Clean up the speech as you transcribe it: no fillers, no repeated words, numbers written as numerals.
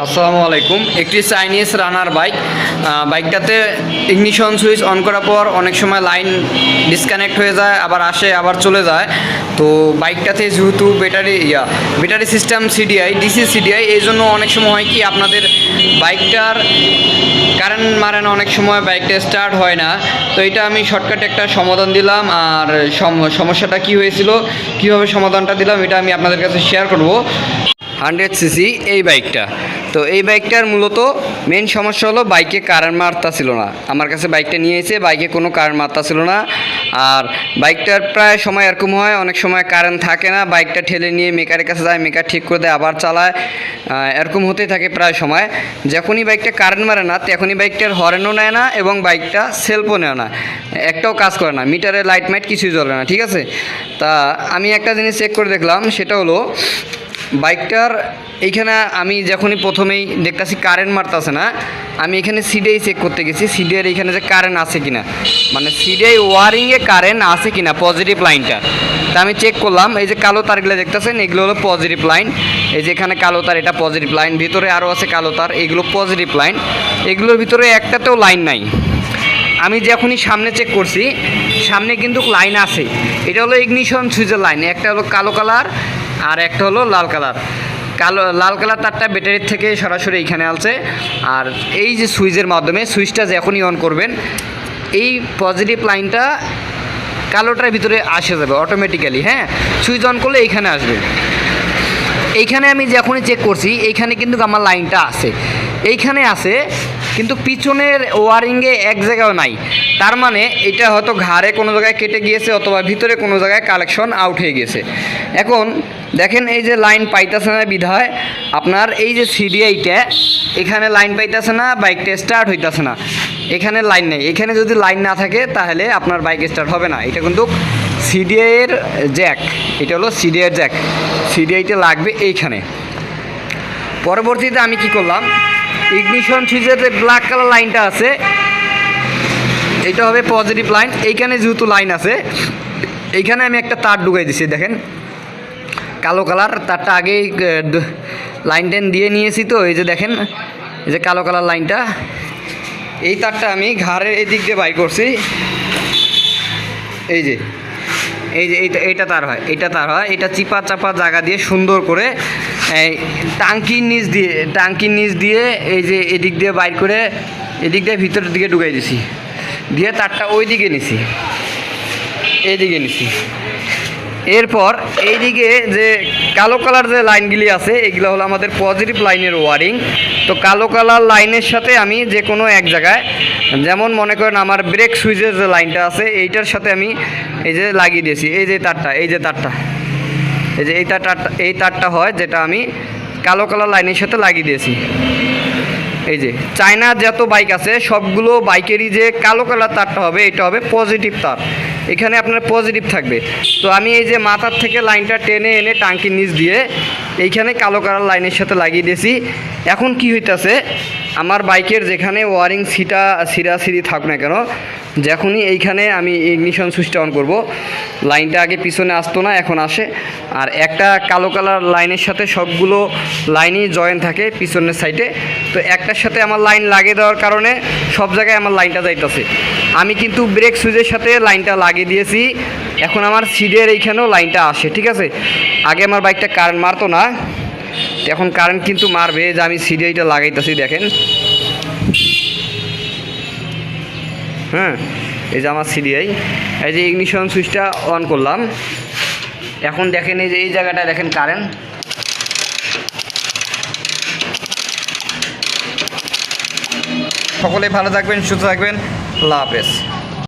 আসসালামু আলাইকুম। একটি চাইনিজ রানার বাইক। বাইকটাতে ইগনিশন সুইচ অন করার পর অনেক সময় লাইন ডিসকানেক্ট হয়ে যায়, আবার আসে আবার চলে যায়। তো বাইকটাতে যেহেতু battery system CDI, DC CDI, এই জন্য অনেক সময় হয় কি আপনাদের বাইকটার কারেন্ট মারে না, অনেক সময় বাইকটা স্টার্ট হয় না। তো এটা আমি শর্টকাটে একটা সমাধান দিলাম। আর সমস্যাটা কি হয়েছিল, কীভাবে সমাধানটা দিলাম, এটা আমি আপনাদের কাছে শেয়ার করব। 100cc এই বাইকটা। তো এই বাইকটার মূলত মেন সমস্যা হলো বাইকে কারেন্ট মারতা ছিল না। আমার কাছে বাইকটা নিয়ে এসে বাইকে কোনো কারেন্ট মারতা ছিল না। আর বাইকটার প্রায় সময় এরকম হয়, অনেক সময় কারেন্ট থাকে না, বাইকটা ঠেলে নিয়ে মেকারের কাছে যায়, মেকার ঠিক করে দেয়, আবার চালায়, এরকম হতেই থাকে প্রায় সময়। যখনই বাইকটা কারেন্ট মারে না তখনই বাইকটার হর্নও নেয় না এবং বাইকটা সেলফও নেয় না, একটাও কাজ করে না, মিটারে লাইট মাইট কিছুই জ্বলে না। ঠিক আছে, তা আমি একটা জিনিস চেক করে দেখলাম, সেটা হলো বাইকটার এইখানে আমি যখনই প্রথমেই দেখতেছি কারেন্ট মারতেছে না, আমি এখানে সিডিআই চেক করতে গেছি, সিডিআই এইখানে যে কারেন্ট আছে কিনা, মানে সিডিআই ওয়ারিংয়ে কারেন্ট আছে কিনা, পজিটিভ লাইনটা। তা আমি চেক করলাম, এই যে কালো তারগুলো দেখতেছেন এগুলো হলো পজিটিভ লাইন। এই যে এখানে কালো তার, এটা পজিটিভ লাইন, ভিতরে আরও আছে কালো তার, এগুলো পজিটিভ লাইন। এগুলোর ভিতরে একটাতেও লাইন নাই। আমি যখনই সামনে চেক করছি, সামনে কিন্তু লাইন আছে। এটা হলো ইগনিশন সুইচের লাইন, একটা হলো কালো কালার আর একটা হলো লাল কালার। লাল কালার তারটা ব্যাটারির থেকে সরাসরি এইখানে আছে। আর এই যে সুইচের মাধ্যমে, সুইচটা যখনই অন করবেন, এই পজিটিভ লাইনটা কালোটার ভিতরে আসে যাবে অটোমেটিক্যালি। হ্যাঁ, সুইচ অন করলে এইখানে আসবে। এইখানে আমি যখনই চেক করছি, এইখানে কিন্তু আমার লাইনটা আছে, এইখানে আছে, কিন্তু পিছনের ওয়ারিংয়ে এক জায়গাও নাই। তার মানে এটা হয়তো ঘাড়ে কোনো জায়গায় কেটে গিয়েছে, অথবা ভিতরে কোনো জায়গায় কালেকশন আউট হয়ে গেছে। এখন দেখেন, এই যে লাইন পাইতেছে না বিধায় আপনার এই যে সিডিআইটা, এখানে লাইন পাইতেছে না, বাইকটা স্টার্ট হইতেছে না, এখানে লাইন নেই। এখানে যদি লাইন না থাকে তাহলে আপনার বাইক স্টার্ট হবে না। এটা কিন্তু সিডিআইয়ের জ্যাক, এটা হলো সিডিআইয়ের জ্যাক, সিডিআইটা লাগবে এইখানে। পরবর্তীতে আমি কি করলাম, ইগনিশন সুইচের যে ব্ল্যাক কালার লাইনটা আছে, এটা হবে পজিটিভ লাইন। এইখানে যেহেতু লাইন আছে, এইখানে আমি একটা তার ঢুকাই দিছি। দেখেন কালো কালার তারটা আগেই লাইন টেন দিয়ে নিয়েছি। তো এই যে দেখেন, এই যে কালো কালার লাইনটা, এই তারটা আমি ঘাড়ের এদিক দিয়ে বাই করছি। এই যে এইটা তার হয়, এটা চিপা চাপা জায়গা দিয়ে সুন্দর করে টাঙ্কির নিচ দিয়ে এই যে এদিক দিয়ে বাইর করে এদিক দিয়ে ভিতরের দিকে ঢুকাই দিছি, দিয়ে তারটা ওই দিকে নিছি, এইদিকে নিছি। এরপর এইদিকে যে কালো কালার যে লাইনগুলি আছে, এগুলো হলো আমাদের পজিটিভ লাইনের ওয়ারিং। তো কালো কালার লাইনের সাথে আমি যে কোনো এক জায়গায়, যেমন মনে করেন আমার ব্রেক সুইচের যে লাইনটা আছে, এইটার সাথে আমি এই যে লাগিয়ে দিয়েছি। এই যে তারটা এই তারটা হয়, যেটা আমি কালো কালার লাইনের সাথে লাগিয়ে দিয়েছি। এই যে চায়নার যত বাইক আছে সবগুলো বাইকেরই যে কালো কালার তারটা হবে, এটা হবে পজিটিভ তার, এখানে আপনার পজিটিভ থাকবে। তো আমি এই যে মাথার থেকে লাইনটা টেনে এনে টাঙ্কির নিচ দিয়ে এইখানে কালো কালার লাইনের সাথে লাগিয়ে দিয়েছি। এখন কি হইতাছে, আমার বাইকের যেখানে ওয়ারিং সিরি থাক না কেন, যখনই এইখানে আমি ইগনিশন সুইচটা অন করব, লাইনটা আগে পিছনে আসতো না, এখন আসে। আর একটা কালো কালার লাইনের সাথে সবগুলো লাইনই জয়েন থাকে পিছনের সাইডে। তো একটার সাথে আমার লাইন লাগিয়ে দেওয়ার কারণে সব জায়গায় আমার লাইনটা যাইতেছে। আমি কিন্তু ব্রেক সুইচের সাথে লাইনটা লাগিয়ে দিয়েছি, এখন আমার সিডের এইখানেও লাইনটা আসে। ঠিক আছে, আগে আমার বাইকটা কারেন্ট মারতো না, এখন কারেন্ট কিন্তু মারবে। যে আমি সিডিআইটা লাগাইতেছি, দেখেন, হ্যাঁ, এই যে আমার সিডিআই, এই যে ইগনিশন সুইচটা অন করলাম, এখন দেখেন এই যে এই জায়গাটা দেখেন কারেন্ট। সকলে ভালো থাকবেন, সুস্থ থাকবেন, আল্লাহ হাফেজ।